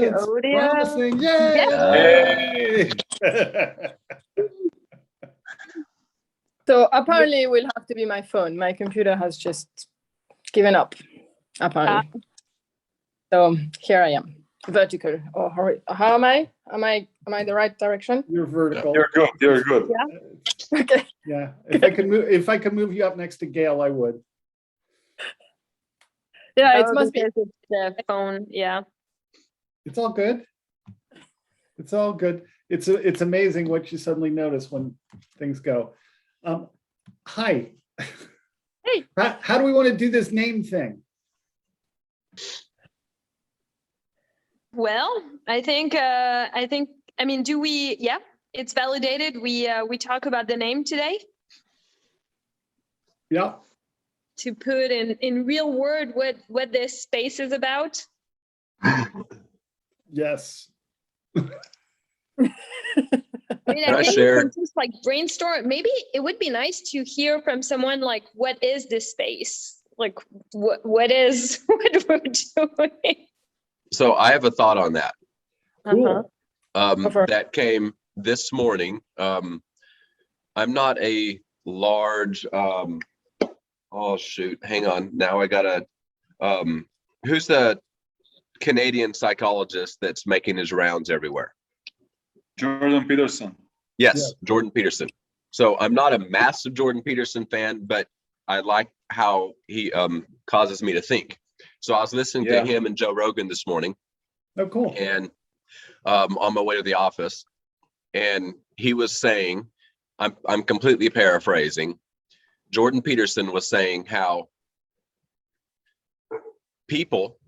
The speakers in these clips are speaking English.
It's audio. promising. Yay! So apparently it will have to be my phone. My computer has just given up, apparently. So here I am, vertical. Oh, how am I? Am I the right direction? You're vertical. You're good. You're good. Yeah. Okay. Yeah. If I could move you up next to Gail, I would. Yeah, it must be. It's the phone. Yeah. It's all good. It's all good. It's amazing what you suddenly notice when things go. Hi. Hey. How do we want to do this name thing? Well, I mean, do we? Yeah, it's validated. We talk about the name today Yeah. to put in real word what this space is about. Yes. I mean, Can I I think share? we can just like brainstorm. Maybe it would be nice to hear from someone like, what is this space? Like, what we're doing? So I have a thought on that. Cool. That came this morning. I'm not a large, oh shoot, hang on. Now I gotta, who's the Canadian psychologist that's making his rounds everywhere? Jordan Peterson. Yes, Yeah. Jordan Peterson. So I'm not a massive Jordan Peterson fan, but I like how he causes me to think. So I was listening to him and Joe Rogan this morning. Oh, cool. And on my way to the office, and he was saying, I'm completely paraphrasing. Jordan Peterson was saying how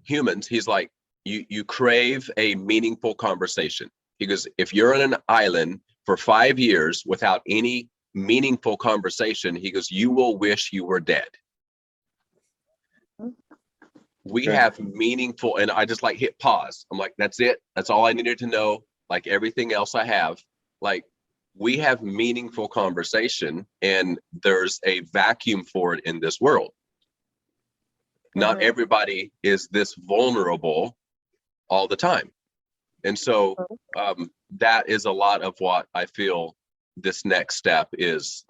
humans, he's like, you crave a meaningful conversation. He goes, if you're on an island for 5 years without any meaningful conversation, he goes, you will wish you were dead. We have meaningful, and I just like hit pause. I'm like, that's it. That's all I needed to know. Like everything else I have, like we have meaningful conversation, and there's a vacuum for it in this world. Not everybody is this vulnerable all the time. And so that is a lot of what I feel this next step is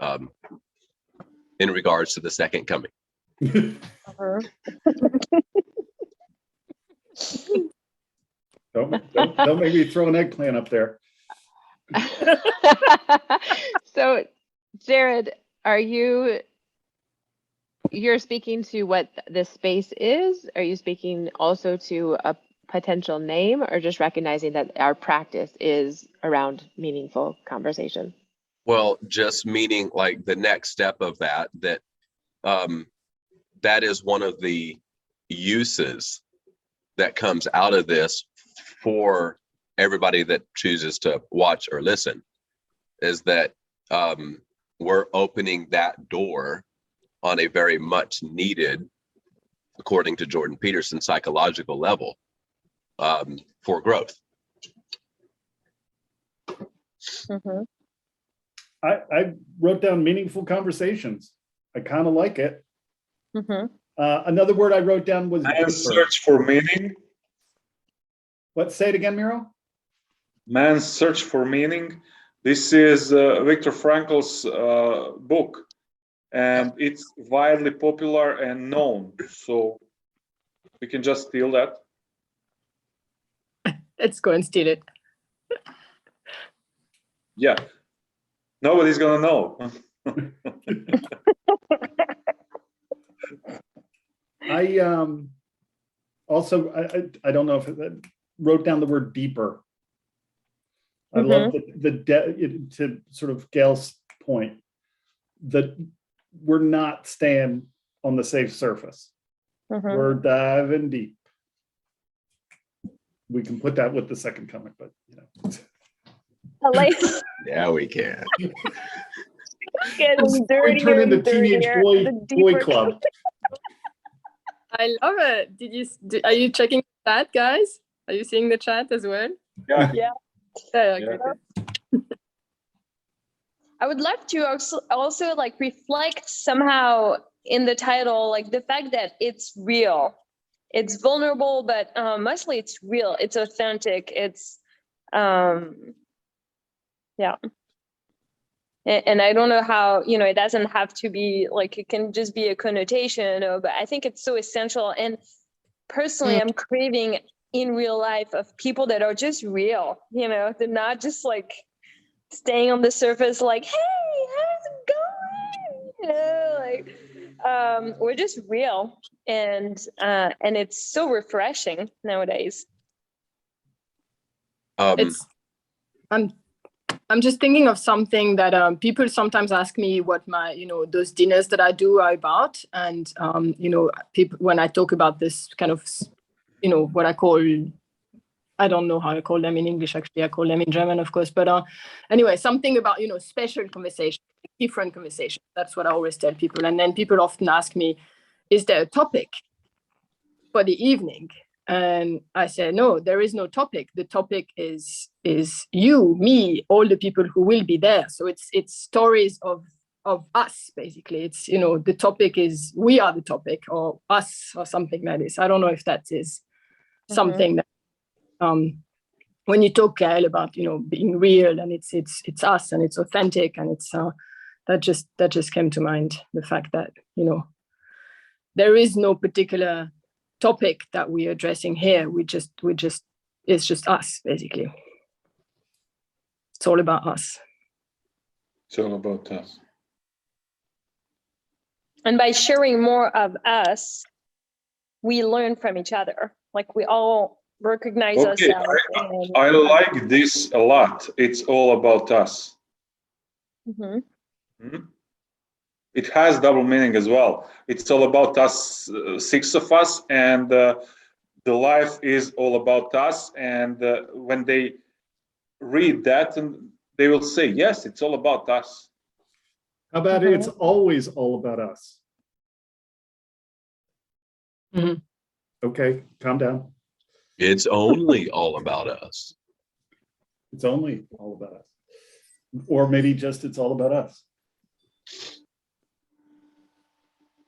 in regards to the second coming. Don't make me throw an eggplant up there. So, Jared, you're speaking to what this space is? Are you speaking also to a potential name, or just recognizing that our practice is around meaningful conversation? Well, just meaning like the next step of that that is one of the uses that comes out of this for everybody that chooses to watch or listen, is that we're opening that door on a very much needed, according to Jordan Peterson, psychological level for growth. I wrote down meaningful conversations. I kind of like it. Another word I wrote down was Man's search for meaning. What? Say it again, Miro. Man's search for meaning. This is Viktor Frankl's book, and it's widely popular and known. So we can just steal that. Let's go and steal it. Yeah. Nobody's gonna know. I also I don't know if wrote down the word deeper. I love to sort of Gail's point that we're not staying on the safe surface. We're diving deep. We can put that with the second comic, but you know. I like Yeah, we can. getting dirtier Turn into and teenage dirtier, boy the deeper- club. I love it. Are you checking the chat, guys? Are you seeing the chat as well? Yeah. Yeah. Yeah. I would love to also like reflect somehow in the title, like the fact that it's real. it's vulnerable, but mostly it's real, it's authentic, it's yeah. And I don't know how, you know, it doesn't have to be like, it can just be a connotation, but I think it's so essential. And personally, I'm craving in real life of people that are just real, you know, they're not just like staying on the surface like, hey, how's it going? You know, like we're just real, and it's so refreshing nowadays. It's I'm just thinking of something that people sometimes ask me what my, you know, those dinners that I do are about. And, you know, people, when I talk about this kind of, you know, what I call, I don't know how I call them in English, actually, I call them in German, of course. But anyway, something about, you know, special conversation, different conversation. That's what I always tell people. And then people often ask me, is there a topic for the evening? And I said, no, there is no topic. The topic is you, me, all the people who will be there. So it's stories of us, basically. It's, you know, the topic is we are the topic, or us, or something like this. I don't know if that is something that when you talk, Gail, about, you know, being real, and it's us, and it's authentic, and it's that just came to mind, the fact that, you know, there is no particular topic that we're addressing here. We just it's just us, basically. It's all about us. It's all about us. And by sharing more of us, we learn from each other. Like we all recognize Okay, ourselves. I like this a lot. It's all about us. It has double meaning as well. It's all about us, 6 of us, and the life is all about us. And when they read that, and they will say, yes, it's all about us. How about it's always all about us? Okay, calm down. It's only all about us. It's only all about us. Or maybe just it's all about us.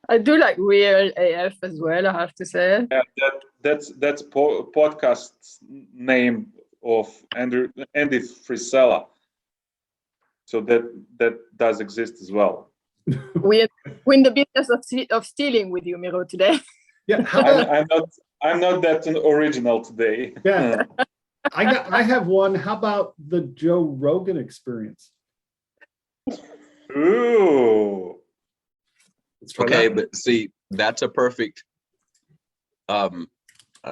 I do like real AF as well, I have to say. Yeah, that's podcast's name of Andy Frisella. So that does exist as well. We're in the business of stealing with you, Miro, today. Yeah, I'm not that original today. Yeah, I have one. How about the Joe Rogan experience? Ooh. Okay, but see, that's a perfect I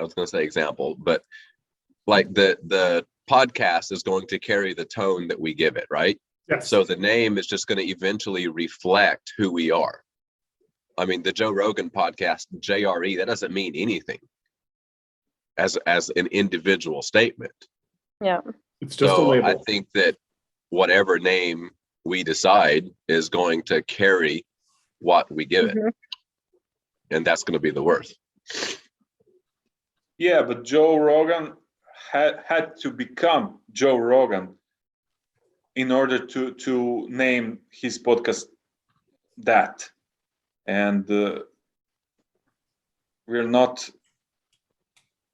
was going to say example, but like the podcast is going to carry the tone that we give it, right? Yes. So the name is just going to eventually reflect who we are. I mean, the Joe Rogan podcast, JRE, that doesn't mean anything as an individual statement. Yeah. It's just a So label. I think that whatever name we decide is going to carry what we give it. And that's going to be the worth. Yeah, but Joe Rogan had to become Joe Rogan in order to name his podcast that. And we're not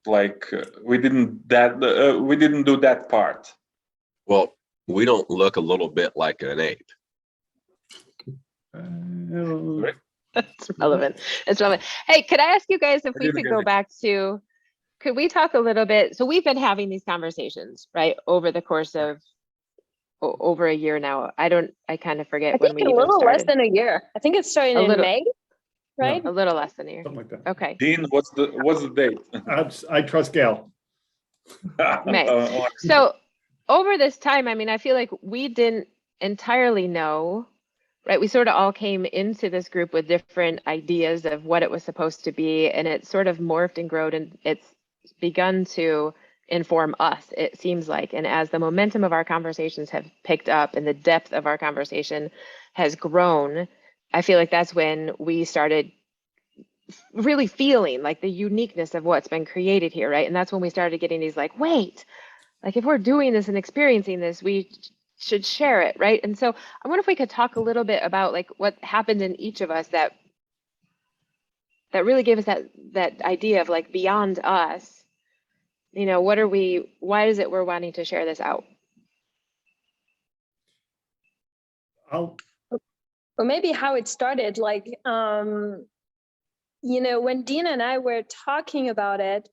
like we didn't do that part. Well, we don't look a little bit like an ape. That's relevant. It's relevant. Hey, could I ask you guys if we could go back to, could we talk a little bit? So we've been having these conversations, right, over the course of over a year now. I kind of forget when we even started. A little less than a year. I think it started in May, right? A little less than a year. Something like that. Okay. Dean, what's the date? I trust Gail. May. So over this time, I mean, I feel like we didn't entirely know, right? We sort of all came into this group with different ideas of what it was supposed to be, and it sort of morphed and grown, and it's begun to inform us, it seems like. And as the momentum of our conversations have picked up and the depth of our conversation has grown, I feel like that's when we started really feeling like the uniqueness of what's been created here, right? And that's when we started getting these like, wait, like if we're doing this and experiencing this, we should share it, right? And so I wonder if we could talk a little bit about like what happened in each of us that that really gave us that idea of like beyond us, you know, why is it we're wanting to share this out? I'll Or maybe how it started, like, you know, when Dean and I were talking about it,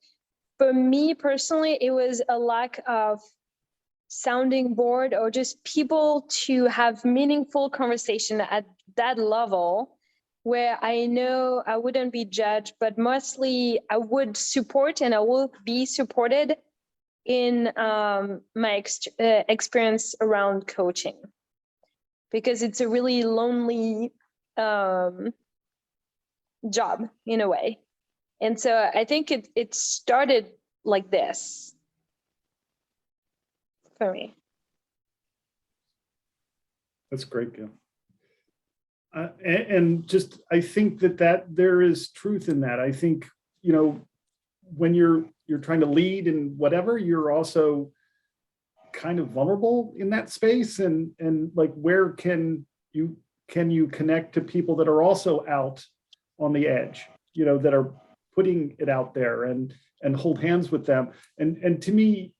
for me personally, it was a lack of sounding board or just people to have meaningful conversation at that level where I know I wouldn't be judged, but mostly I would support and I will be supported in my experience around coaching, because it's a really lonely job in a way. And so I think it started like this for me. That's great, Gil. And just, I think that there is truth in that. I think, you know, when you're trying to lead and whatever, you're also kind of vulnerable in that space. And like, where can you connect to people that are also out on the edge, you know, that are putting it out there, and hold hands with them. And to me,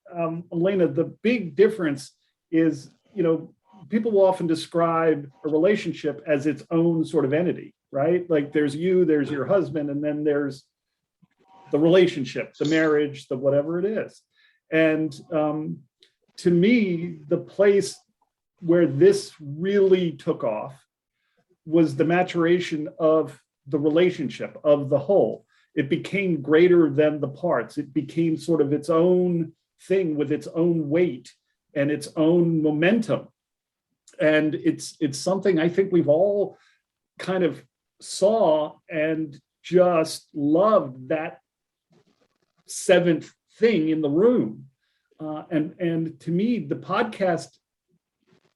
Elena, the big difference is, you know, people will often describe a relationship as its own sort of entity, right? Like there's you, there's your husband, and then there's the relationship, the marriage, the whatever it is. And to me, the place where this really took off was the maturation of the relationship, of the whole. It became greater than the parts. It became sort of its own thing with its own weight and its own momentum. And it's something I think we've all kind of saw and just loved, that seventh thing in the room. And to me, the podcast,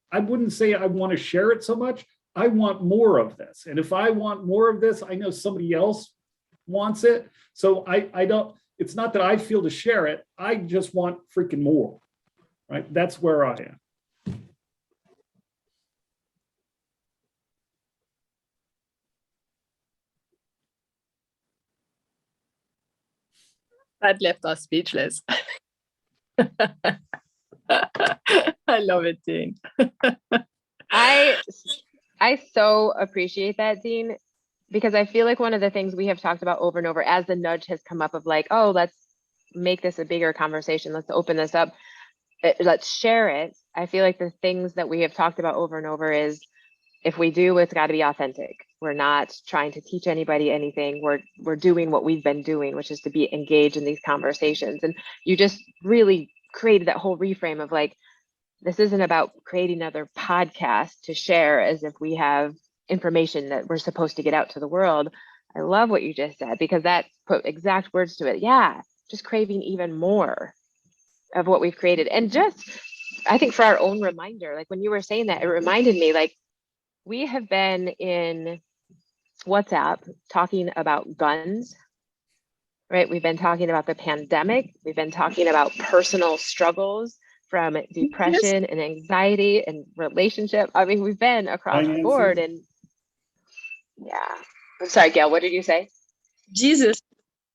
I wouldn't say I want to share it so much. I want more of this. And if I want more of this, I know somebody else wants it. So I don't, it's not that I feel to share it. I just want freaking more, right? That's where I am. That left us speechless. I love it, Dean. I so appreciate that, Dean, because I feel like one of the things we have talked about over and over as the nudge has come up of like, oh, let's make this a bigger conversation. Let's open this up. Let's share it. I feel like the things that we have talked about over and over is, if we do, it's got to be authentic. We're not trying to teach anybody anything. We're doing what we've been doing, which is to be engaged in these conversations. And you just really created that whole reframe of like, this isn't about creating another podcast to share as if we have information that we're supposed to get out to the world. I love what you just said, because that put exact words to it. Yeah, just craving even more of what we've created. And just, I think for our own reminder, like when you were saying that, it reminded me, like, we have been in WhatsApp talking about guns, right? We've been talking about the pandemic. We've been talking about personal struggles from depression and anxiety and relationship. I mean, we've been across the board. And yeah, I'm sorry, Gail, what did you say? Jesus.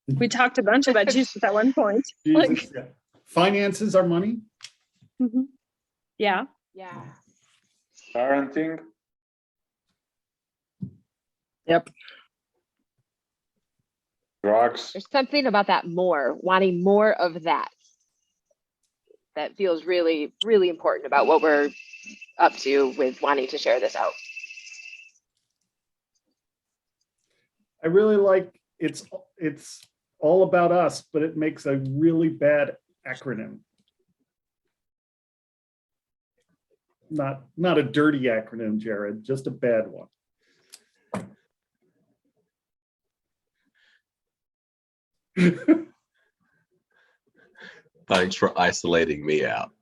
We talked a bunch about Jesus at one point. Jesus, Like, yeah. Finances are money. yeah. Yeah. Parenting. Yep. Drugs. There's something about that more, wanting more of that feels really, really important about what we're up to with wanting to share this out. I really like it's all about us, but it makes a really bad acronym. Not a dirty acronym, Jared, just a bad one. Thanks for isolating me out.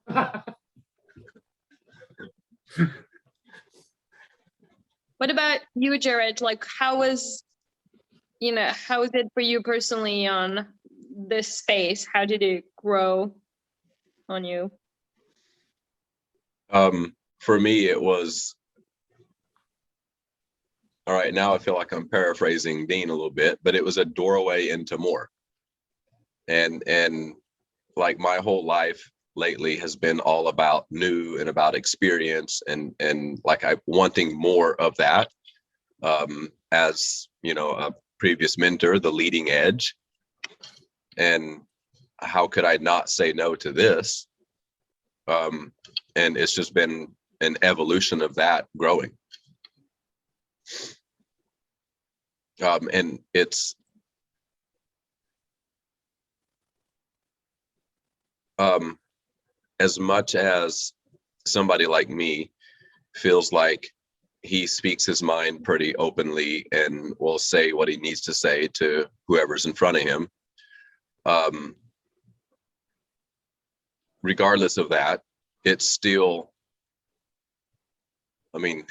What about you, Jared? Like, how is it for you personally on this space? How did it grow on you? For me, it was All right, now I feel like I'm paraphrasing Dean a little bit, but it was a doorway into more. And like my whole life lately has been all about new and about experience and like I wanting more of that. As you know, a previous mentor, the leading edge. And how could I not say no to this? And it's just been an evolution of that growing. And it's as much as somebody like me feels like he speaks his mind pretty openly and will say what he needs to say to whoever's in front of him. Regardless of that, it's still, I mean,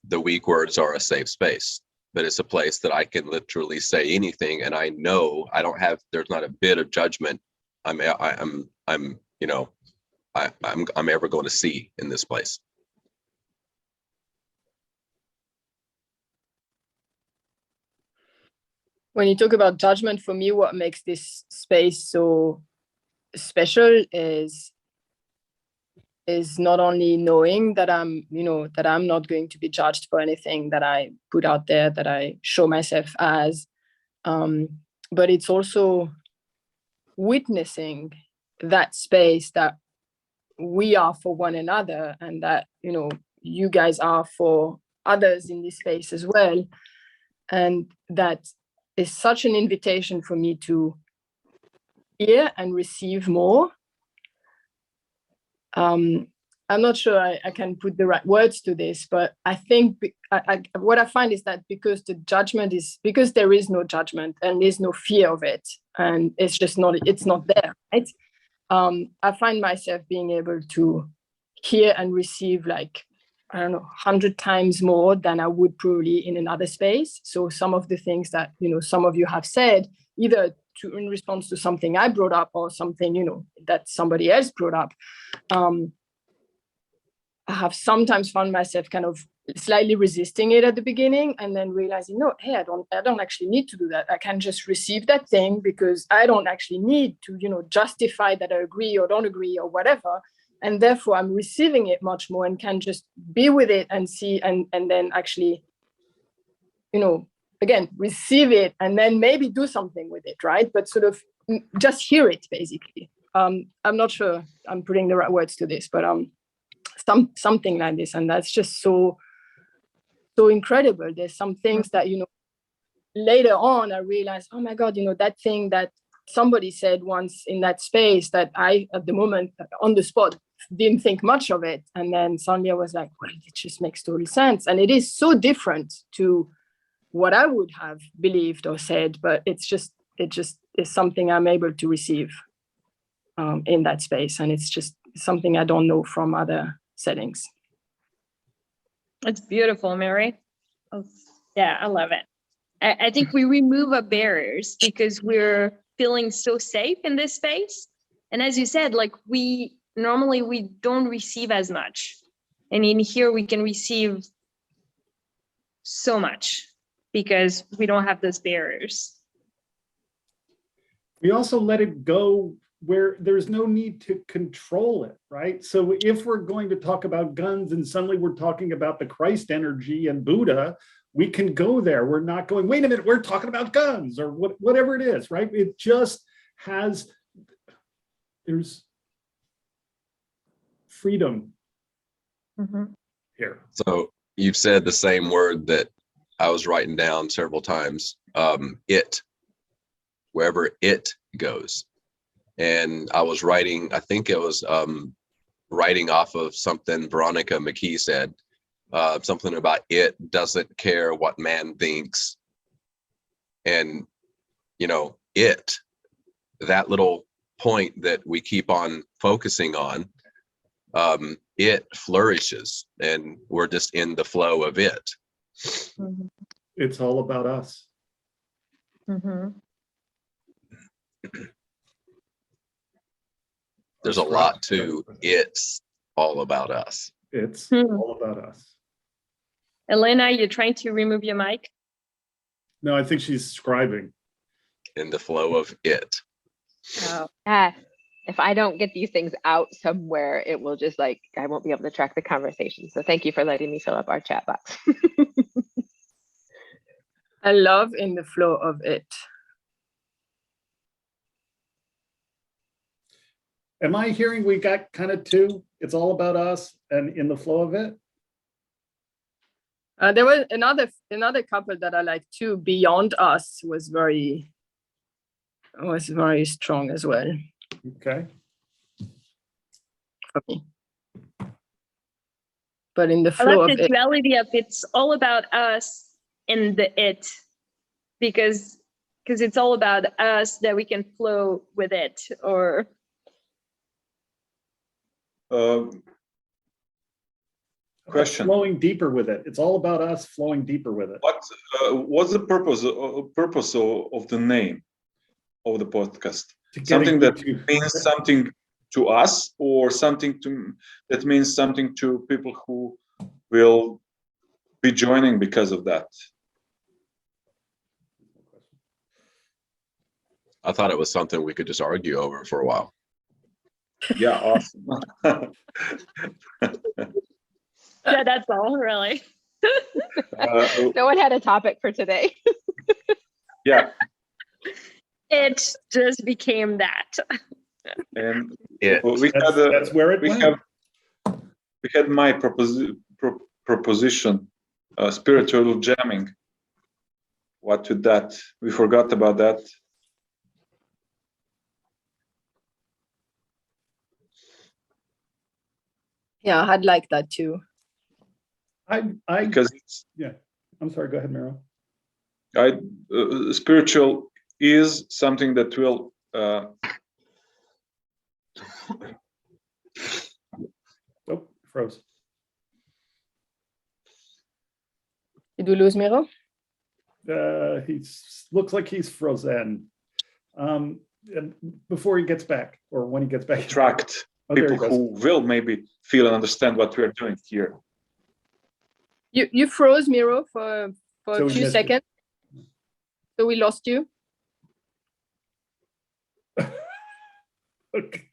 the weak words are a safe space, but it's a place that I can literally say anything. And I know I don't have, there's not a bit of judgment I'm you know, I'm ever going to see in this place. When you talk about judgment, for me, what makes this space so special is not only knowing that I'm not going to be judged for anything that I put out there, that I show myself as, but it's also witnessing that space that we are for one another, and that you guys are for others in this space as well. And that is such an invitation for me to hear and receive more. I'm not sure I can put the right words to this, but I think what I find is that because there is no judgment and there's no fear of it, and it's not there, right? I find myself being able to hear and receive, like, I don't know, 100 times more than I would probably in another space. So some of the things that, some of you have said, either in response to something I brought up or something, that somebody else brought up, I have sometimes found myself kind of slightly resisting it at the beginning, and then realizing, no, hey, I don't actually need to do that. I can just receive that thing, because I don't actually need to, justify that I agree or don't agree or whatever. And therefore I'm receiving it much more and can just be with it and see, and then actually, again, receive it and then maybe do something with it, right? But sort of just hear it, basically. I'm not sure I'm putting the right words to this, but something like this. And that's just so incredible. There's some things that, later on I realized, oh my God, that thing that somebody said once in that space that I, at the moment, on the spot, didn't think much of it. And then suddenly I was like, well, it just makes total sense. And it is so different to what I would have believed or said, but it just is something I'm able to receive in that space. And it's just something I don't know from other settings. It's beautiful, Mary. Oh, yeah, I love it. I think we remove our barriers because we're feeling so safe in this space. And as you said, like, we don't receive as much. And in here we can receive so much because we don't have those barriers. We also let it go where there's no need to control it, right? So if we're going to talk about guns and suddenly we're talking about the Christ energy and Buddha, we can go there. We're not going, wait a minute, we're talking about guns or whatever it is, right? It just has, there's freedom here. So you've said the same word that I was writing down several times, it, wherever it goes. And I was writing, I think it was writing off of something Veronica McKee said, something about it doesn't care what man thinks. And, it, that little point that we keep on focusing on, it flourishes and we're just in the flow of it. It's all about us. There's a lot to it's all about us. It's all about us. Elena, you're trying to remove your mic? No, I think she's scribing. In the flow of it. If I don't get these things out somewhere, it will just like, I won't be able to track the conversation. So thank you for letting me fill up our chat box. I love in the flow of it. Am I hearing we got kind of two? It's all about us and in the flow of it? There was another couple that I like too. Beyond Us was very strong as well Okay. for me. But in the I flow love of the it, duality of it's all about us and the it, because it's all about us that we can flow with it, or Question. Flowing deeper with it. It's all about us flowing deeper with it. What's the purpose of the name of the podcast? To get Something that you- means something to us, or something that means something to people who will be joining because of that? I thought it was something we could just argue over for a while. Yeah, awesome. yeah, that's all really. No one had a topic for today. Yeah, It just became that. and It. That's where it went. we had my proposition, spiritual jamming. What with that? We forgot about that. yeah, I'd like that too. Because it's, yeah. I'm sorry. Go ahead, Miro. spiritual is something that will Oh, froze. Did we lose Miro? He looks like he's frozen. And before he gets back, or when he gets back, attract there people he goes. who will maybe feel and understand what we are doing here. You froze Miro for So a we few missed seconds. So we lost you. Okay.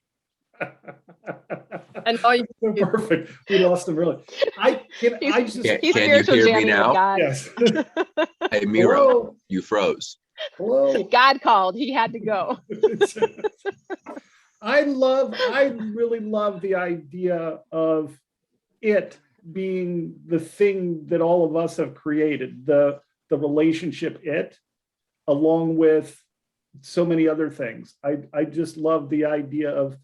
And now you Perfect. We lost him really. I just Can you Spiritual hear me jamming with now? God. yes. Hey, Miro, Hello. you froze. Hello. God called. He had to go. I really love the idea of it being the thing that all of us have created, the relationship it, along with so many other things. I just love the idea of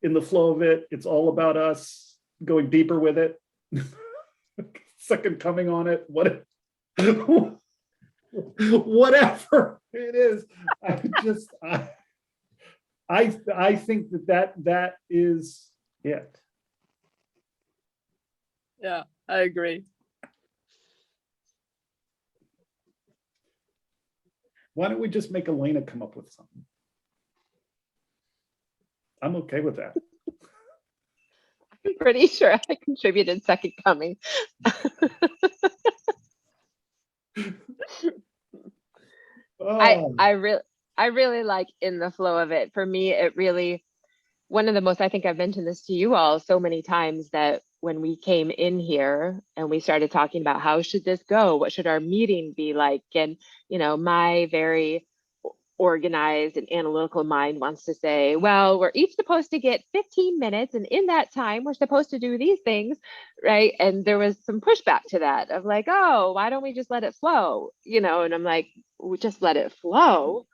in the flow of it, it's all about us going deeper with it. Second coming on it, whatever it is. I think that is it. Yeah, I agree. Why don't we just make Elena come up with something? I'm okay with that. I'm pretty sure I contributed second coming. Oh, I really like in the flow of it. For me, it really, one of the most, I think I've mentioned this to you all so many times, that when we came in here and we started talking about how should this go, what should our meeting be like, and my very organized and analytical mind wants to say, well, we're each supposed to get 15 minutes, and in that time we're supposed to do these things, right? And there was some pushback to that of like, oh, why don't we just let it flow, and I'm like, we just let it flow,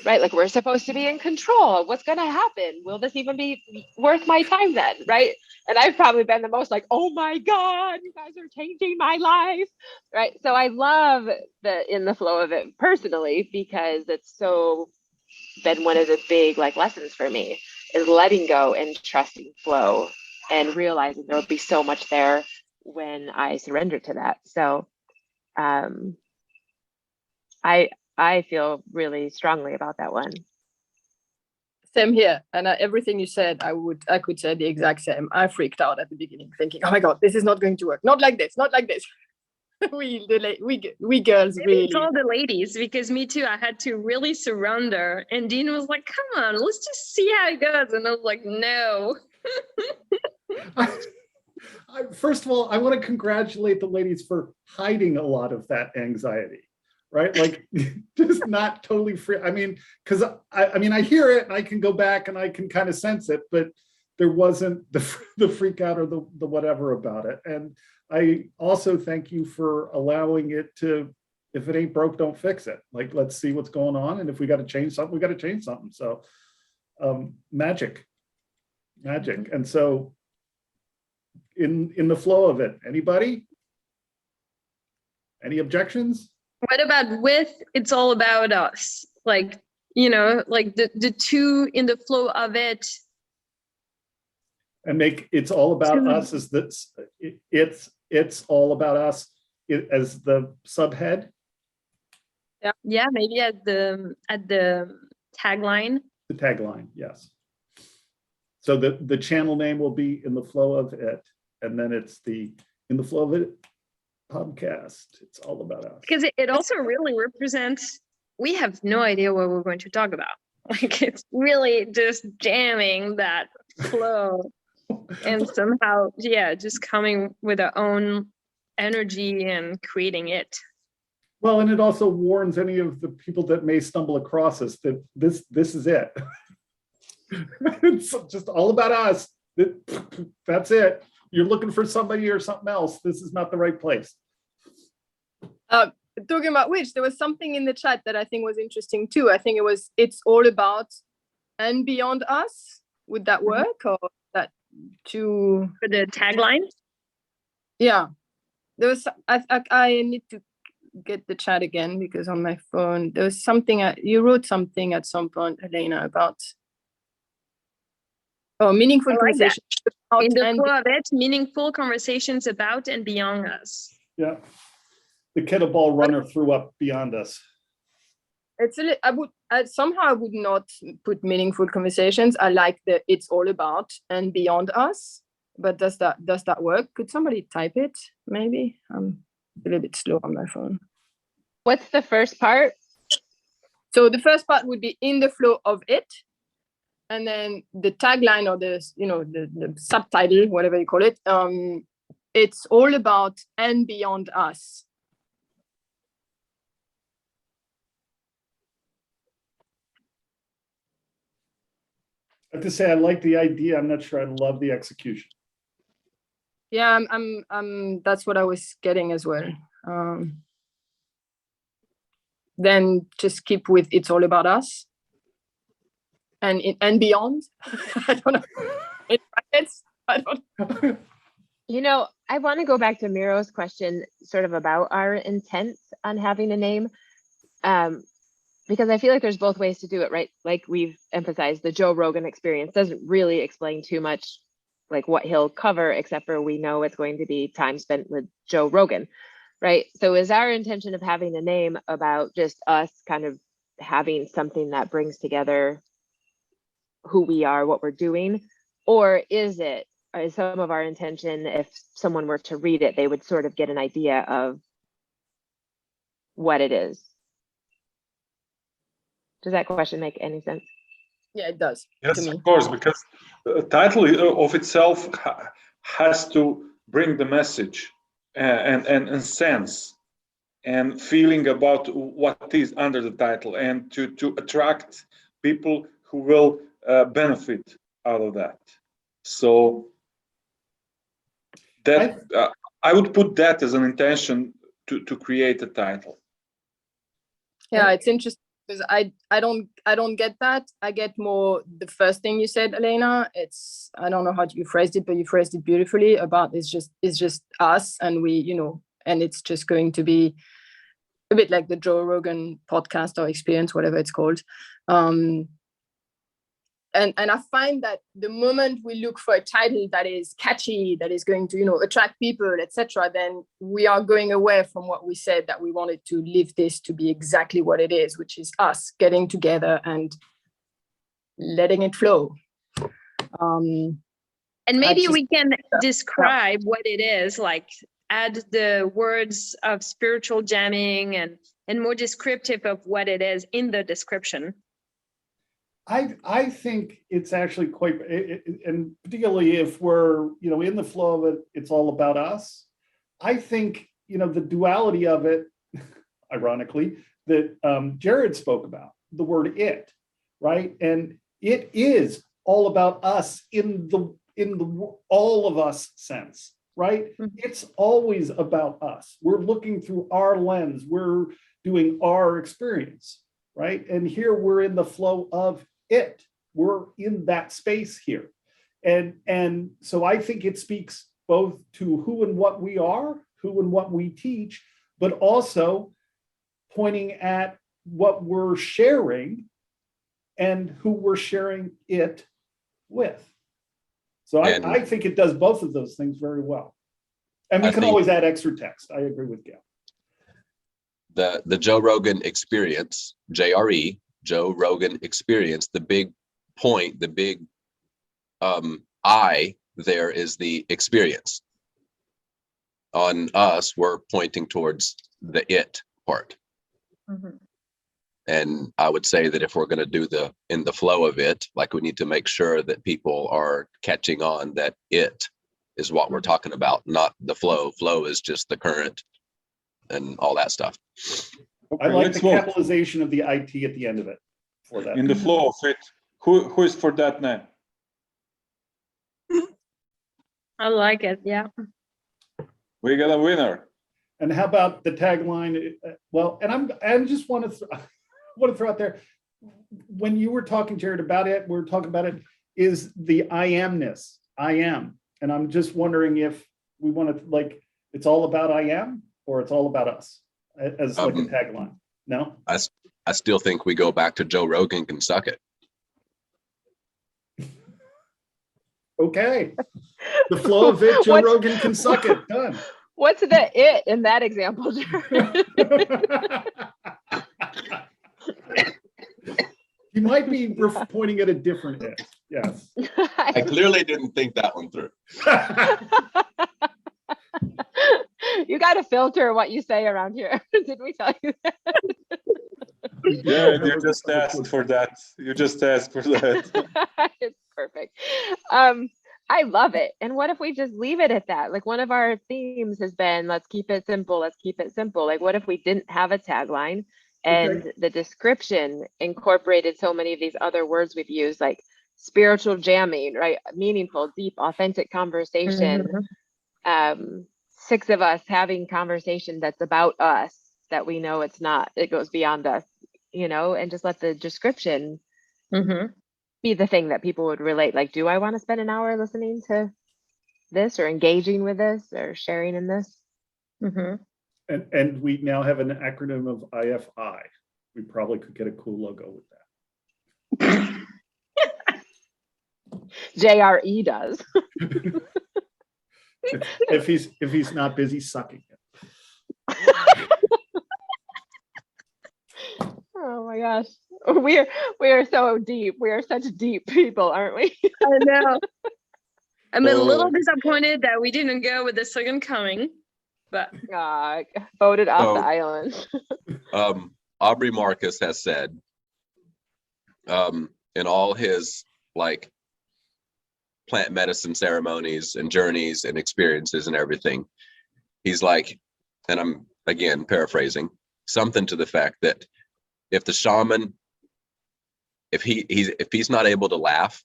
right? Like, we're supposed to be in control of what's going to happen. Will this even be worth my time then, right? And I've probably been the most like, oh my God, you guys are changing my life, right? So I love the in the flow of it personally, because it's so been one of the big like lessons for me, is letting go and trusting flow and realizing there will be so much there when I surrender to that. So I feel really strongly about that one. Same here. And everything you said, I could say the exact same. I freaked out at the beginning thinking, oh my God, this is not going to work. Not like this, not like this. we girls really. It's all the ladies, because me too, I had to really surrender. And Dean was like, come on, let's just see how it goes. And I was like, no. First of all, I want to congratulate the ladies for hiding a lot of that anxiety, right? Like, just not totally free. I mean, because I hear it and I can go back and I can kind of sense it, but there wasn't the freak out or the whatever about it. And I also thank you for allowing it to, if it ain't broke, don't fix it. Like, let's see what's going on. And if we got to change something, we got to change something. So magic. And so in the flow of it, anybody? Any objections? What about with It's All About Us? Like, like the two in the flow of it. And make It's All About Us as this, it's all about us as the subhead. Yeah, maybe at the tagline. The tagline, yes. So the channel name will be In the Flow of It, and then it's the In the Flow of It podcast. It's all about us. Because it also really represents, we have no idea what we're going to talk about. Like, it's really just jamming that flow. And somehow, just coming with our own energy and creating it. Well, and it also warns any of the people that may stumble across us that this is it. It's just all about us. That's it. You're looking for somebody or something else. This is not the right place. Talking about which, there was something in the chat that I think was interesting too. I think it was It's All About and Beyond Us. Would that work, or that too? For the tagline? Yeah, there was. I need to get the chat again, because on my phone there was something. You wrote something at some point, Elena, about meaningful conversations. In the flow of it, meaningful conversations about and beyond us. Yeah, the kettlebell runner threw up beyond us. It's I would not put meaningful conversations. I like the It's All About and Beyond Us, but does that work? Could somebody type it? Maybe I'm a little bit slow on my phone. What's the first part? So the first part would be In the Flow of It, and then the tagline, or the subtitle, whatever you call it, It's All About and Beyond Us. I have to say, I like the idea. I'm not sure I love the execution. Yeah, I'm that's what I was getting as well. Then just keep with It's All About Us and beyond. I don't know. I don't know. I want to go back to Miro's question sort of about our intent on having a name. Because I feel like there's both ways to do it, right? Like we've emphasized, the Joe Rogan experience doesn't really explain too much, like what he'll cover, except for we know it's going to be time spent with Joe Rogan, right? So is our intention of having a name about just us kind of having something that brings together who we are, what we're doing? Or is some of our intention, if someone were to read it, they would sort of get an idea of what it is? Does that question make any sense? Yeah, it does. Yes, of course, because the title of itself has to bring the message and sense and feeling about what is under the title, and to attract people who will benefit out of that. So that I would put that as an intention to create a title. Yeah, it's interesting. Because I don't get that. I get more the first thing you said, Elena. It's, I don't know how you phrased it, but you phrased it beautifully about it's just us, and we, and it's just going to be a bit like the Joe Rogan podcast or experience, whatever it's called. And I find that the moment we look for a title that is catchy, that is going to, attract people, etc., then we are going away from what we said, that we wanted to live this to be exactly what it is, which is us getting together and letting it flow. And maybe we can describe what it is. Like, add the words of spiritual jamming and more descriptive of what it is in the description? I think it's actually quite, and particularly if we're, in the flow of it, it's all about us. I think, the duality of it, ironically, that Jared spoke about, the word it, right? And it is all about us in the all of us sense, right? Mm-hmm. It's always about us. We're looking through our lens. We're doing our experience, right? And here we're in the flow of it. We're in that space here. And so I think it speaks both to who and what we are, who and what we teach, but also pointing at what we're sharing and who we're sharing it with. So I think it does both of those things very well. And we can always add extra text. I agree with Gail. The Joe Rogan experience, JRE, Joe Rogan experience, the big point, the big I there is the experience. On us, we're pointing towards the it part. Mm-hmm. And I would say that if we're going to do in the flow of it, like we need to make sure that people are catching on that it is what we're talking about, not the flow. Flow is just the current and all that stuff. I like the capitalization of the IT at the end of it for that. In the flow of it, who is for that name? I like it. Yeah. We got a winner. And how about the tagline? Well, and I just want to throw out there, when you were talking, Jared, about it, we're talking about it, is the I amness. I am. And I'm just wondering if we want to, like, it's all about I am, or it's all about us as like a tagline. No? I still think we go back to Joe Rogan can suck it. Okay. The flow of it, Joe Rogan can suck it. Done. What's the it in that example, Jared? You might be pointing at a different it. Yes. I clearly didn't think that one through. You got to filter what you say around here. Did we tell you that? Yeah, you just asked for that. You just asked for that. It's perfect. I love it. And what if we just leave it at that? Like, one of our themes has been, let's keep it simple. Let's keep it simple. Like, what if we didn't have a tagline and the description incorporated so many of these other words we've used, like spiritual jamming, right? Meaningful, deep, authentic conversation. Mm-hmm. 6 of us having conversation that's about us, that we know it's not, it goes beyond us, and just let the description be the thing that people would relate. Like, do I want to spend an hour listening to this, or engaging with this, or sharing in this? And we now have an acronym of IFI. We probably could get a cool logo with that. JRE does. if he's not busy sucking it. Oh my gosh. We are so deep. We are such deep people, aren't we? I know. I'm a little disappointed that we didn't go with the second coming, but voted off the island. Aubrey Marcus has said, in all his plant medicine ceremonies and journeys and experiences and everything, he's like, and I'm again paraphrasing, something to the fact that if the shaman, if he's not able to laugh,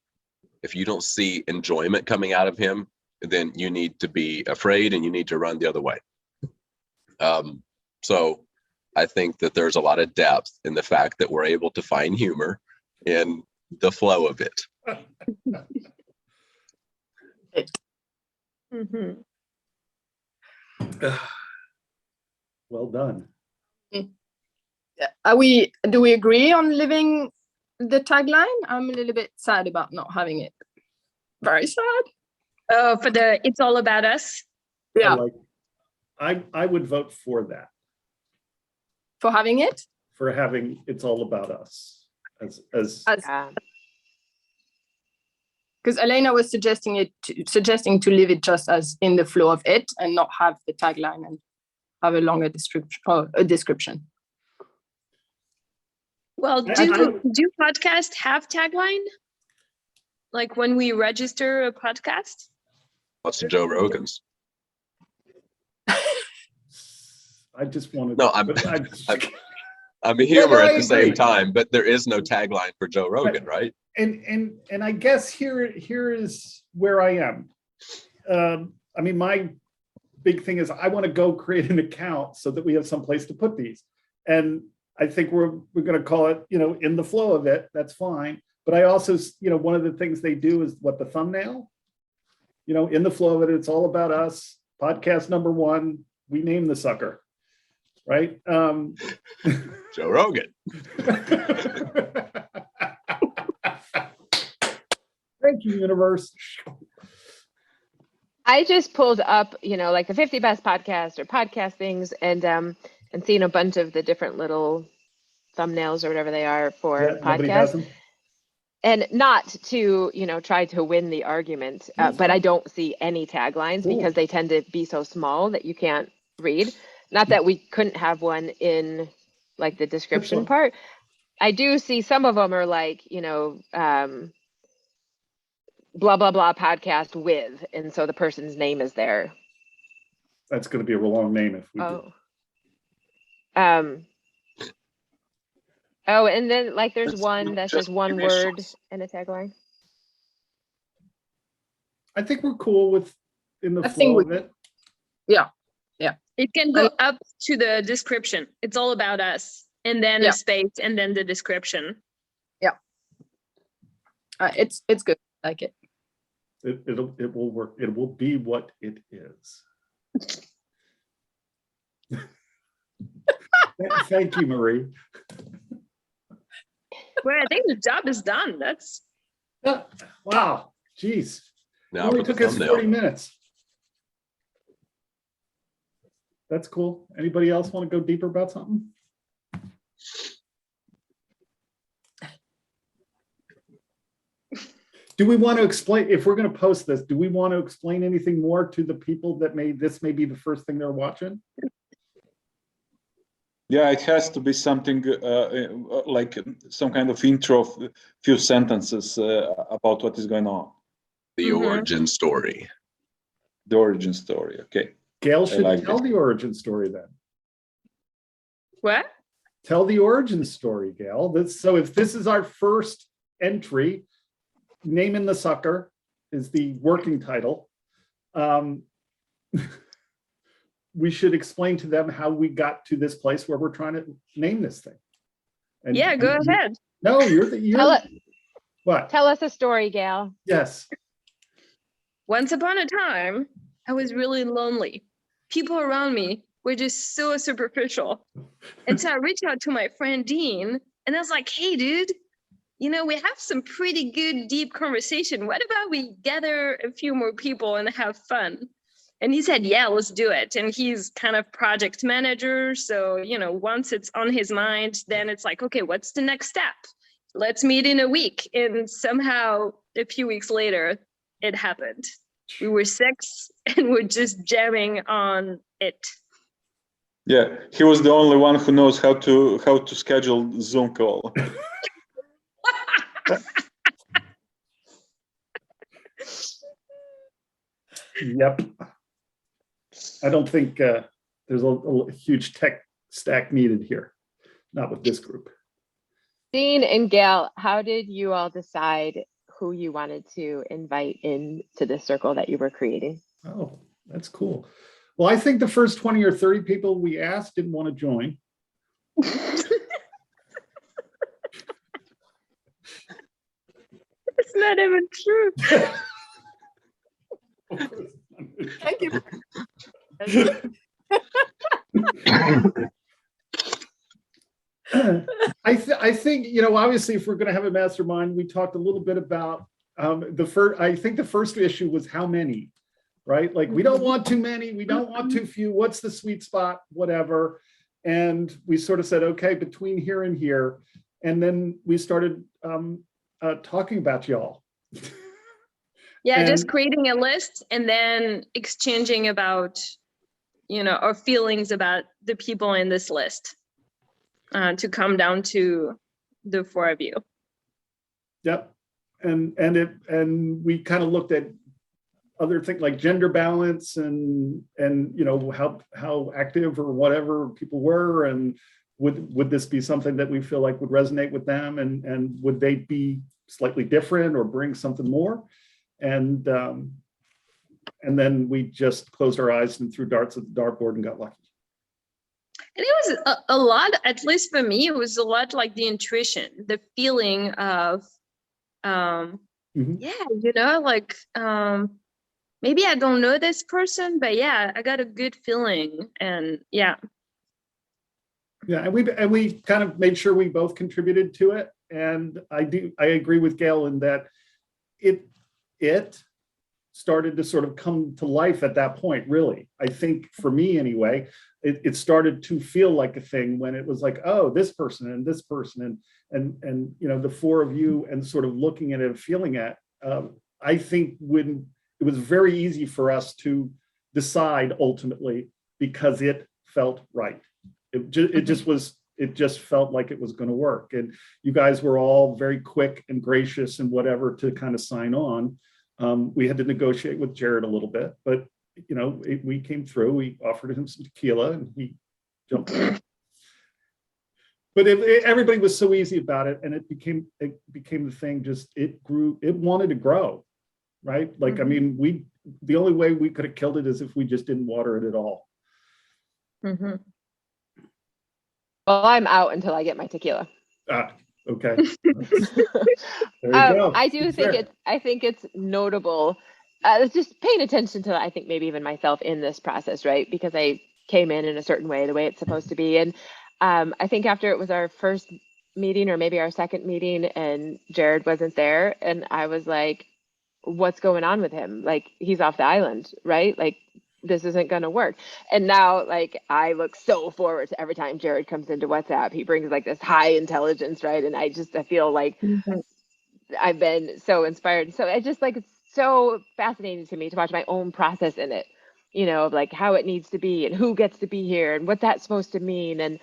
if you don't see enjoyment coming out of him, then you need to be afraid and you need to run the other way. So I think that there's a lot of depth in the fact that we're able to find humor in the flow of it. Well done. Do we agree on living the tagline? I'm a little bit sad about not having it. Very sad. Oh, for the it's all about us. Yeah. I would vote for that. For having it? For having it's all about us. As because Elena was suggesting to leave it just as in the flow of it and not have the tagline and have a longer description or a description. Well, do podcasts have tagline? Like when we register a podcast? What's the Joe Rogan's? I just wanted. No, I'm a humor at the same time, but there is no tagline for Joe Rogan, right? And I guess here is where I am. I mean, my big thing is I want to go create an account so that we have some place to put these. And I think we're going to call it, in the flow of it. That's fine. But I also, one of the things they do is what the thumbnail, in the flow of it, it's all about us. Podcast number 1, we name the sucker, right? Joe Rogan. Thank you, universe. I just pulled up, like the 50 best podcasts or podcast things, and seen a bunch of the different little thumbnails or whatever they are for podcasts. And not to, try to win the argument, but I don't see any taglines because they tend to be so small that you can't read. Not that we couldn't have one in like the description part. I do see some of them are like, blah, blah, blah podcast with, and so the person's name is there. That's going to be a long name if we do. And then like there's one that says one word and a tagline. I think we're cool with in the flow of it. Yeah. It can go up to the description. It's all about us, and then a space, and then the description. Yeah. It's good. I like it. It will work. It will be what it is. Thank you, Marie. Well, I think the job is done. That's wow. Jeez. Now It only took us 40 minutes. That's cool. Anybody else want to go deeper about something? Do we want to explain, if we're going to post this, do we want to explain anything more to the people that this may be the first thing they're watching? Yeah, it has to be something like some kind of intro, of few sentences about what is going on. The origin story. The origin story, okay. Gail should tell the origin story then. what? Tell the origin story, Gail. So if this is our first entry, Naming the Sucker is the working title. We should explain to them how we got to this place where we're trying to name this thing. And Go ahead. No, what? Tell us a story, Gail. Yes. Once upon a time, I was really lonely. People around me were just so superficial. And so I reached out to my friend Dean, and I was like, hey, dude, we have some pretty good, deep conversation. What about we gather a few more people and have fun? And he said, yeah, let's do it. And he's kind of project manager. So, once it's on his mind, then it's like, okay, what's the next step? Let's meet in a week. And somehow a few weeks later, it happened. We were 6 and we're just jamming on it. Yeah, he was the only one who knows how to schedule Zoom call. Yep. I don't think there's a huge tech stack needed here. Not with this group. Dean and Gail, how did you all decide who you wanted to invite into the circle that you were creating? Oh, that's cool. Well, I think the first 20 or 30 people we asked didn't want to join. It's not even true. Thank you. I think, obviously, if we're going to have a mastermind, we talked a little bit about I think the first issue was how many, right? Like, we don't want too many, we don't want too few. What's the sweet spot? Whatever. And we sort of said, okay, between here and here. And then we started talking about y'all. Yeah, just And- creating a list and then exchanging about, our feelings about the people in this list to come down to the four of you. Yep. And we kind of looked at other things like gender balance and how active or whatever people were, and would this be something that we feel like would resonate with them, and would they be slightly different or bring something more? And then we just closed our eyes and threw darts at the dartboard and got lucky. And it was a lot, at least for me, it was a lot like the intuition, the feeling of, maybe I don't know this person, but yeah, I got a good feeling, and yeah. Yeah, and we kind of made sure we both contributed to it. And I agree with Gail in that it started to sort of come to life at that point, really. I think for me anyway, it started to feel like a thing when it was like, oh, this person and this person and the four of you, and sort of looking at it and feeling it. I think when it was very easy for us to decide ultimately, because it felt right. It just felt like it was going to work. And you guys were all very quick and gracious and whatever to kind of sign on. We had to negotiate with Jared a little bit, but we came through. We offered him some tequila and he jumped in. But everybody was so easy about it, and it became the thing. Just it grew. It wanted to grow, right? Like I mean, the only way we could have killed it is if we just didn't water it at all. Mm-hmm. Well, I'm out until I get my tequila. Okay. There you go. I do think I think it's notable. Just paying attention to, I think maybe even myself in this process, right? Because I came in a certain way, the way it's supposed to be. And I think after it was our first meeting, or maybe our second meeting, and Jared wasn't there, and I was like, what's going on with him? Like, he's off the island, right? Like, this isn't going to work. And now, like, I look so forward to every time Jared comes into WhatsApp. He brings like this high intelligence, right? And I feel like I've been so inspired. So I just like, it's so fascinating to me to watch my own process in it, of like how it needs to be and who gets to be here and what that's supposed to mean. And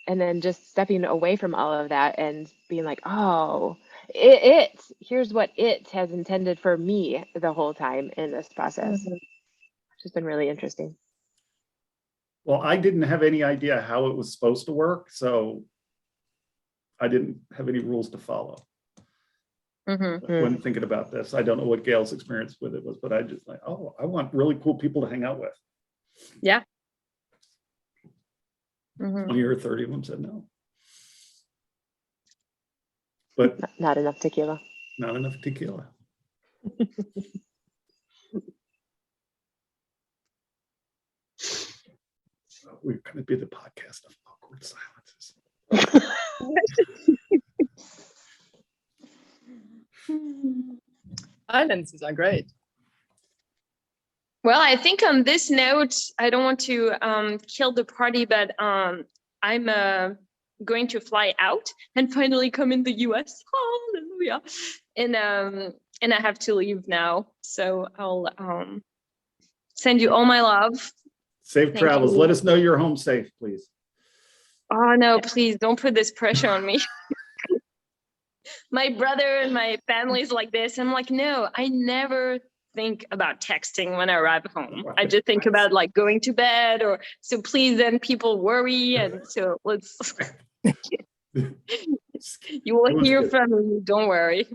then just stepping away from all of that and being like, oh, here's what it has intended for me the whole time in this process. Which has been really interesting. Well, I didn't have any idea how it was supposed to work, so I didn't have any rules to follow. When thinking about this, I don't know what Gail's experience with it was, but I just like, oh, I want really cool people to hang out with. Yeah. 20 or 30 of them said no. But not enough tequila. Not enough tequila. We're going to be the podcast of awkward silences. Silences are great. Well, I think on this note, I don't want to kill the party, but I'm going to fly out and finally come in the US. Hallelujah. And I have to leave now. So I'll send you all my love. Safe travels. Let us know you're home safe, please. Oh, no, please don't put this pressure on me. My brother and my family's like this. I'm like, no, I never think about texting when I arrive home. I just think about like going to bed, or so please, then people worry. And so let's, you will hear from me. Don't worry.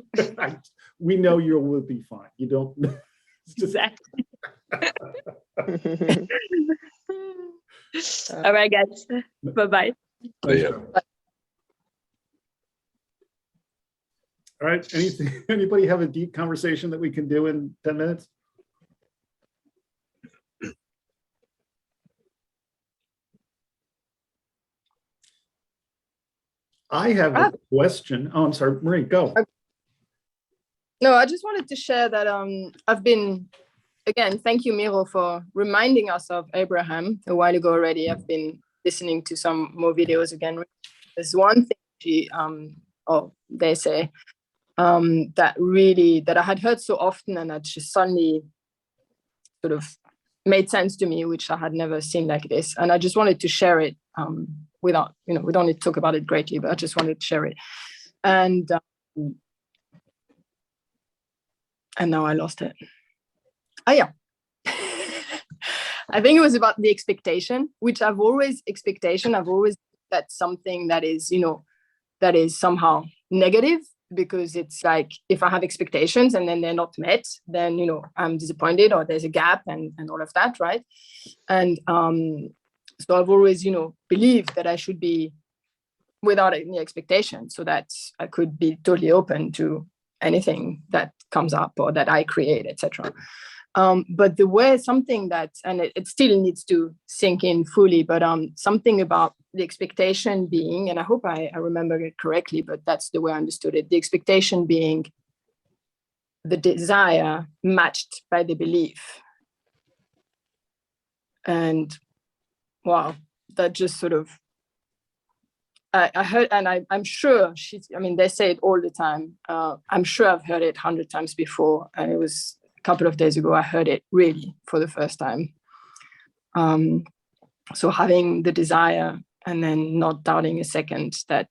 We know you will be fine. You don't. Exactly. All right, guys. Bye-bye. Yeah. All right. Anybody have a deep conversation that we can do in 10 minutes? I have a question. Oh, I'm sorry, Marie, go. No, I just wanted to share that I've been, again, thank you, Miro, for reminding us of Abraham a while ago already. I've been listening to some more videos again. There's one thing they say, that I had heard so often, and that just suddenly sort of made sense to me, which I had never seen like this. And I just wanted to share it without, we don't need to talk about it greatly, but I just wanted to share it. And now I lost it. Oh yeah. I think it was about the expectation, which I've always that's something that is, that is somehow negative, because it's like, if I have expectations and then they're not met, then, I'm disappointed, or there's a gap and all of that, right? And so I've always, believed that I should be without any expectation, so that I could be totally open to anything that comes up or that I create, etc. But the way something that, and it still needs to sink in fully, but something about the expectation being, and I hope I remember it correctly, but that's the way I understood it, the expectation being the desire matched by the belief. And wow, that just sort of, I heard, and I'm sure they say it all the time. I'm sure I've heard it 100 times before, and it was a couple of days ago I heard it really for the first time. So having the desire and then not doubting a second that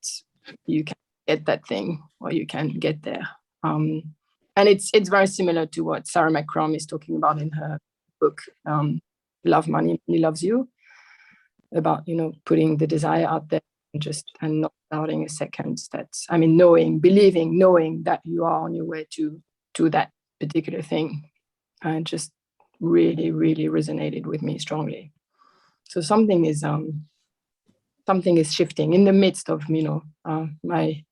you can get that thing, or you can get there. And it's very similar to what Sarah McCrum is talking about in her book, Love Money, Money Loves You, about, putting the desire out there and not doubting a second. That's, knowing that you are on your way to that particular thing. And just really, really resonated with me strongly. So something is shifting in the midst of, my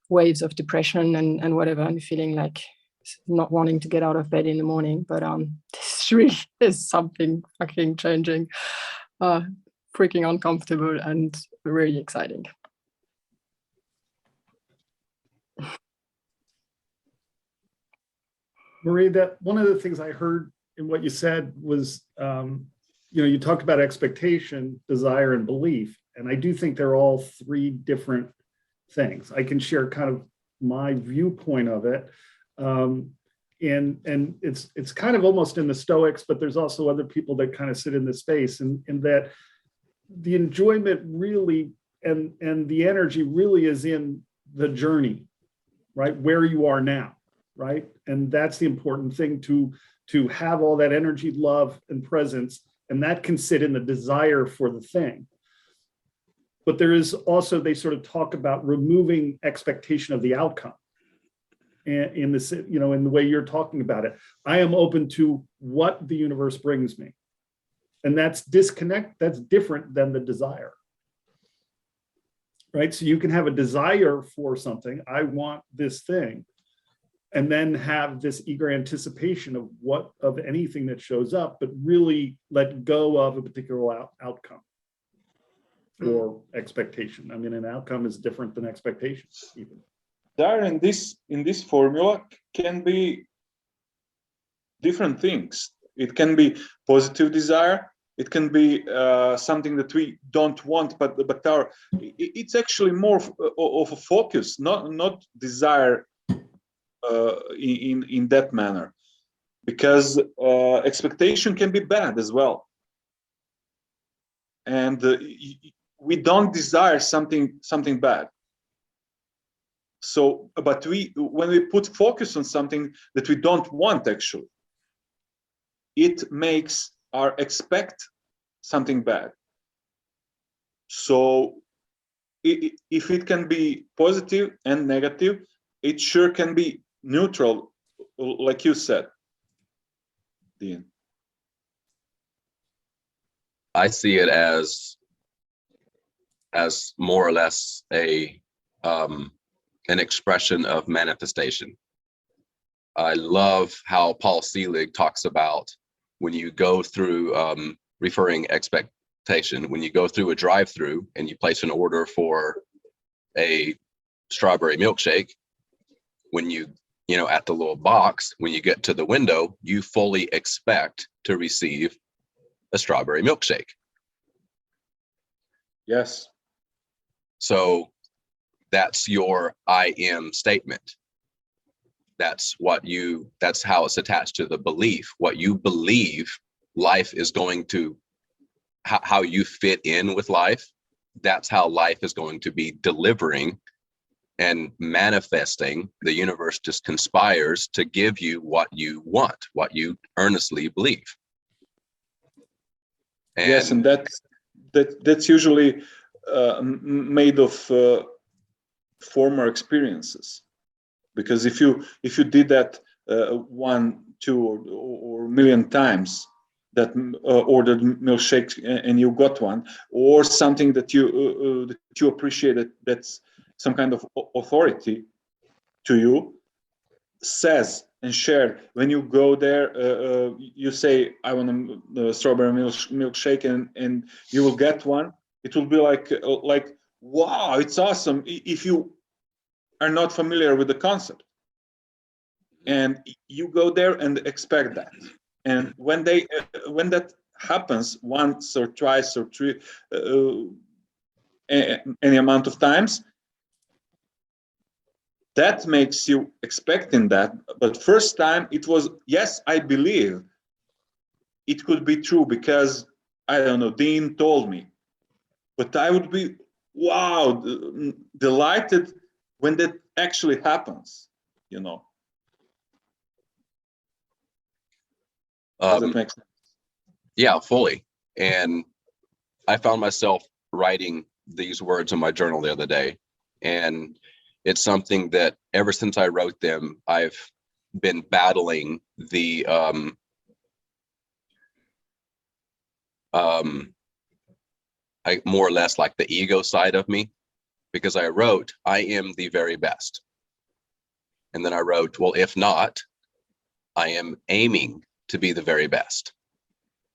waves of depression and whatever, and feeling like not wanting to get out of bed in the morning. But this really is something fucking changing, freaking uncomfortable and really exciting. Marie, that one of the things I heard in what you said was, you talked about expectation, desire, and belief. And I do think they're all three different things. I can share kind of my viewpoint of it. And it's kind of almost in the Stoics, but there's also other people that kind of sit in this space, and that the enjoyment really and the energy really is in the journey, right? Where you are now, right? And that's the important thing, to have all that energy, love, and presence, and that can sit in the desire for the thing. But there is also, they sort of talk about removing expectation of the outcome. And in this, in the way you're talking about it, I am open to what the universe brings me. And that's different than the desire. Right? So you can have a desire for something, I want this thing, and then have this eager anticipation of anything that shows up, but really let go of a particular outcome or expectation. An outcome is different than expectation even. There in this formula can be different things. It can be positive desire. It can be something that we don't want, but it's actually more of a focus, not desire in that manner, because expectation can be bad as well, and we don't desire something bad. So, but when we put focus on something that we don't want, actually, it makes our expect something bad. So if it can be positive and negative, it sure can be neutral, like you said, Dean. I see it as more or less an expression of manifestation. I love how Paul Selig talks about when you go through, referring expectation, when you go through a drive-through and you place an order for a strawberry milkshake, when you at the little box, when you get to the window, you fully expect to receive a strawberry milkshake. Yes. So that's your I am statement. That's how it's attached to the belief. What you believe life is going to, how you fit in with life, that's how life is going to be delivering and manifesting. The universe just conspires to give you what you want, what you earnestly believe. And yes, and that's usually made of former experiences. Because if you did that 1, 2, or million times, that ordered milkshake and you got one, or something that you appreciate, that's some kind of authority to you, says and share. When you go there, you say, I want a strawberry milkshake, and you will get one. It will be like wow, it's awesome. If you are not familiar with the concept, and you go there and expect that, and when that happens once or twice or three, any amount of times, that makes you expecting that. But first time it was, yes, I believe it could be true because, I don't know, Dean told me. But I would be, wow, delighted when that actually happens, you know. Does that make sense? Yeah, fully. And I found myself writing these words in my journal the other day, and it's something that ever since I wrote them, I've been battling the more or less like the ego side of me, because I wrote, I am the very best. And then I wrote, well, if not, I am aiming to be the very best.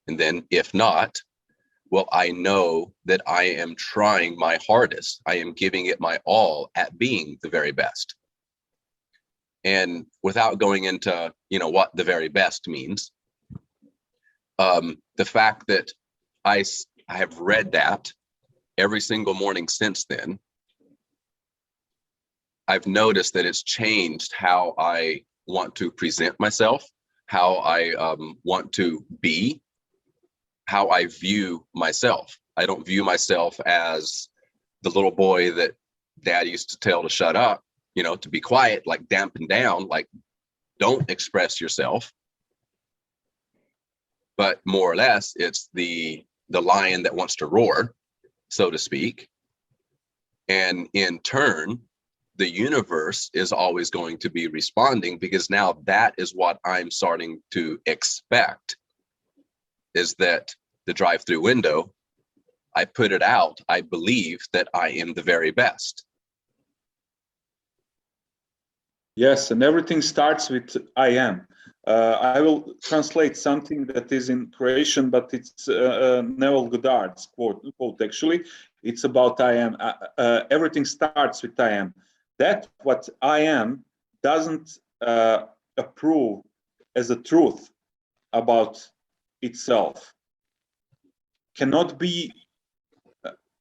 And then if not, well, I know that I am trying my hardest. I am giving it my all at being the very best. And without going into, what the very best means, the fact that I have read that every single morning since then, I've noticed that it's changed how I want to present myself, how I want to be, how I view myself. I don't view myself as the little boy that dad used to tell to shut up, to be quiet, like dampen down, like don't express yourself. But more or less, it's the lion that wants to roar, so to speak. And in turn, the universe is always going to be responding, because now that is what I'm starting to expect, is that the drive-through window, I put it out, I believe that I am the very best. Yes, and everything starts with I am. I will translate something that is in Croatian, but it's Neville Goddard's quote actually. It's about I am. Everything starts with I am. That what I am doesn't approve as a truth about itself, cannot be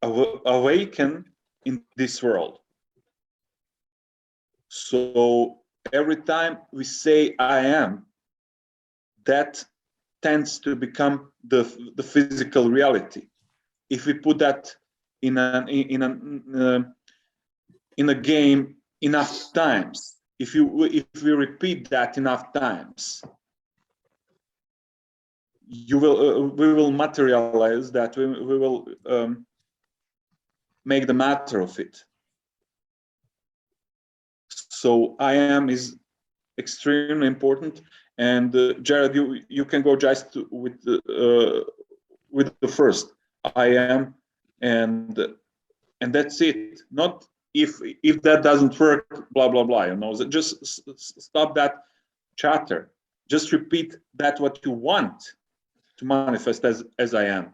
awakened in this world. So every time we say I am, that tends to become the physical reality. If we put that in a game enough times, if we repeat that enough times, we will materialize that. We will make the matter of it. So I am is extremely important. And Jared, you can go just with the first I am, and that's it. Not if that doesn't work, blah blah blah. Just stop that chatter. Just repeat that what you want to manifest as I am,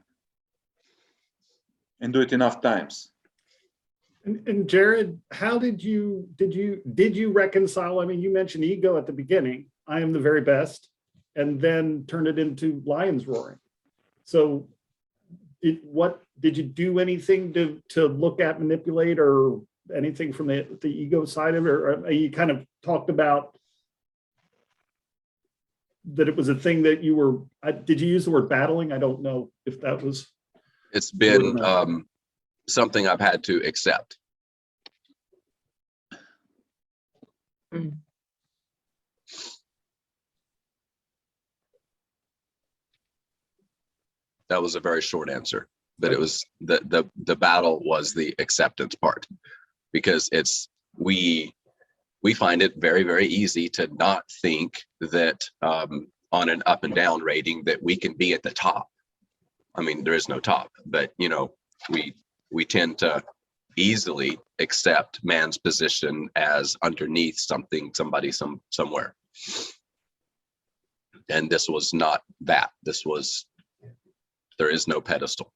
and do it enough times. And Jared, how did you reconcile? I mean, you mentioned ego at the beginning. I am the very best, and then turn it into lions roaring. So, what did you do anything to look at, manipulate, or anything from the ego side of it? Or you kind of talked about that it was a thing that you were, did you use the word battling? I don't know if that was. It's been something I've had to accept. Mm. That was a very short answer, but it was the battle was the acceptance part, because we find it very, very easy to not think that on an up and down rating that we can be at the top. I mean, there is no top, but you know, we tend to easily accept man's position as underneath somebody somewhere. And this was not that. This was, there is no pedestal.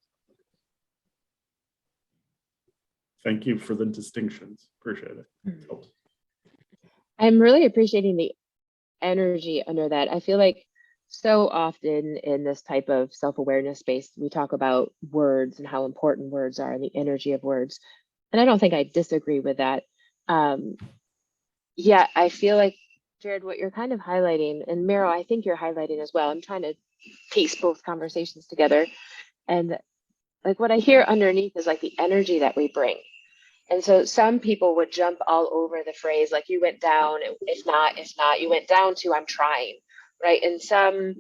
Thank you for the distinctions. Appreciate it. Helps. I'm really appreciating the energy under that. I feel like so often in this type of self-awareness space, we talk about words and how important words are and the energy of words. And I don't think I disagree with that. Yeah, I feel like, Jared, what you're kind of highlighting, and Meryl, I think you're highlighting as well. I'm trying to piece both conversations together. And like what I hear underneath is like the energy that we bring. And so some people would jump all over the phrase, like you went down, if not, you went down to I'm trying, right? And some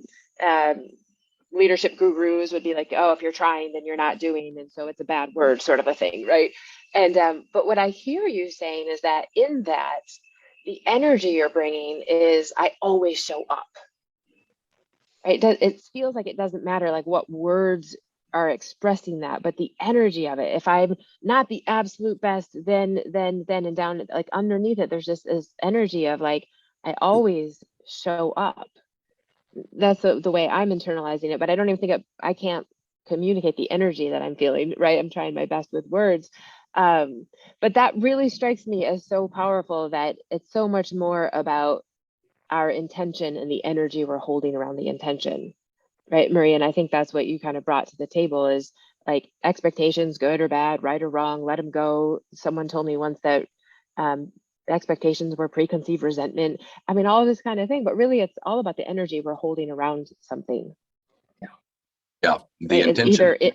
leadership gurus would be like, oh, if you're trying, then you're not doing. And so it's a bad word, sort of a thing, right? And but what I hear you saying is that in that, the energy you're bringing is I always show up, right? It feels like it doesn't matter like what words are expressing that, but the energy of it. If I'm not the absolute best, then and down, like underneath it, there's just this energy of like, I always show up. That's the way I'm internalizing it, but I don't even think I can't communicate the energy that I'm feeling, right? I'm trying my best with words. But that really strikes me as so powerful that it's so much more about our intention and the energy we're holding around the intention. Right, Marie, and I think that's what you kind of brought to the table is like expectations, good or bad, right or wrong, let them go. Someone told me once that expectations were preconceived resentment. I mean, all of this kind of thing, but really it's all about the energy we're holding around something. Yeah, the right? intention.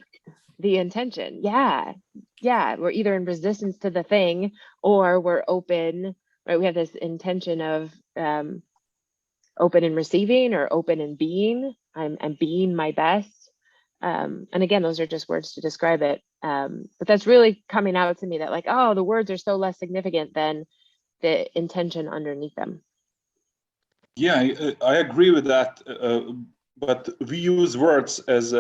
The intention, yeah. We're either in resistance to the thing or we're open, right? We have this intention of open in receiving or open in being. I'm being my best. And again, those are just words to describe it. But that's really coming out to me that like, oh, the words are so less significant than the intention underneath them. Yeah, I agree with that. But we use words as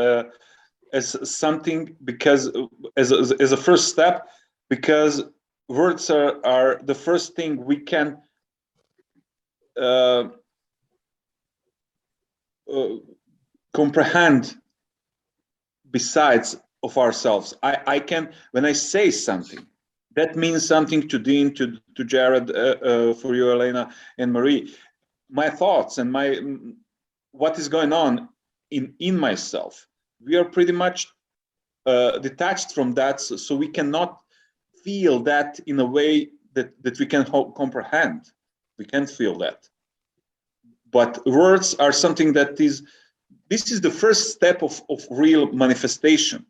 something because as a first step, because words are the first thing we can comprehend besides of ourselves. I can, when I say something, that means something to Dean, to Jared, for you, Elena, and Marie. My thoughts and what is going on in myself. We are pretty much detached from that, so we cannot feel that in a way that we can comprehend. We can't feel that. But words are something that this is the first step of real manifestation.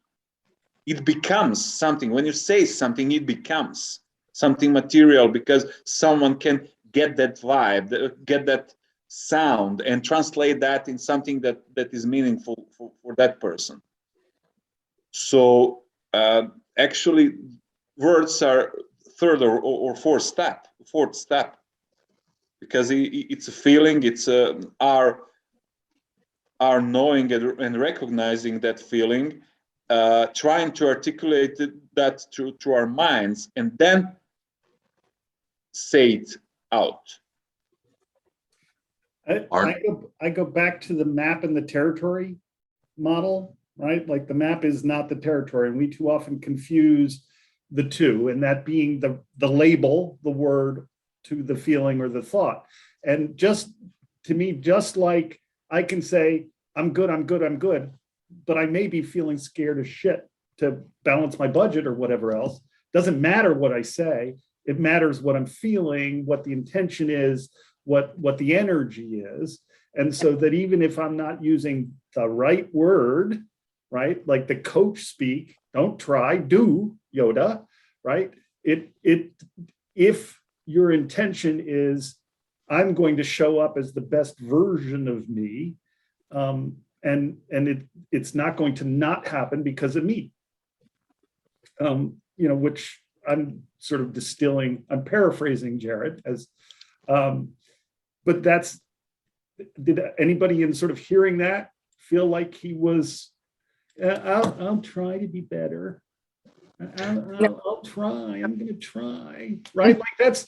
It becomes something. When you say something, it becomes something material because someone can get that vibe, get that sound, and translate that in something that is meaningful for that person. So actually, words are third or fourth step, because it's a feeling. It's our knowing and recognizing that feeling, trying to articulate that through our minds, and then say it out. I go back to the map and the territory model, right? Like the map is not the territory, and we too often confuse the two, and that being the label, the word, to the feeling or the thought. And just to me, just like I can say, I'm good, but I may be feeling scared as shit to balance my budget or whatever else. Doesn't matter what I say. It matters what I'm feeling, what the intention is, what the energy is. And so that even if I'm not using the right word, right, like the coach speak, don't try, do, Yoda, right? If your intention is, I'm going to show up as the best version of me, and it's not going to not happen because of me, which I'm sort of distilling, I'm paraphrasing Jared as, but did anybody in sort of hearing that feel like he was, I'll try to be better. I'll try. I'm going to try. Right? Like that's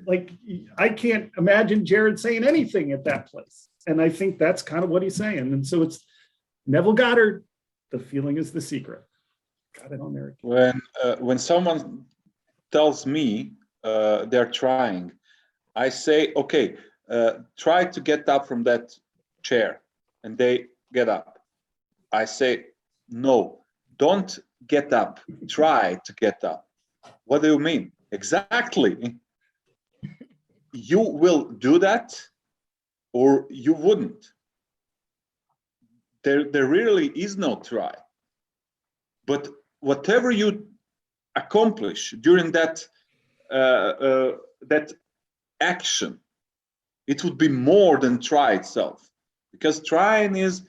like, I can't imagine Jared saying anything at that place. And I think that's kind of what he's saying. And so it's Neville Goddard. The feeling is the secret. Got it on there. When someone tells me they're trying, I say, okay, try to get up from that chair, and they get up. I say, no, don't get up. Try to get up. What do you mean? Exactly. You will do that, or you wouldn't. There really is no try. But whatever you accomplish during that that action, it would be more than try itself, because trying is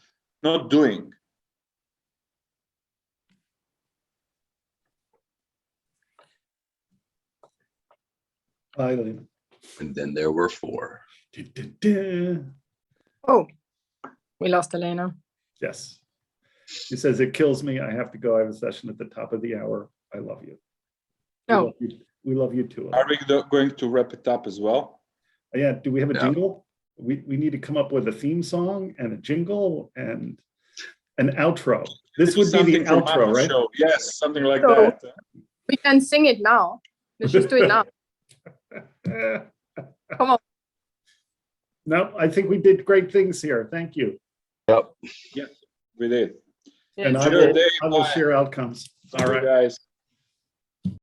not doing. And then there were 4. Oh, we lost Elena. Yes. He says, it kills me. I have to go. I have a session at the top of the hour. I love you. Oh. We love you too. Are we going to wrap it up as well? Yeah. Do we have a No. jingle? We need to come up with a theme song and a jingle and an outro. This would be the Something from outro, our right? show. Yes, something like So- that. We can sing it now. Let's just do it now. Come on. No, I think we did great things here. Thank you. Yep. We did. And Enjoy your day. I will Bye. share outcomes. All Bye, right. guys.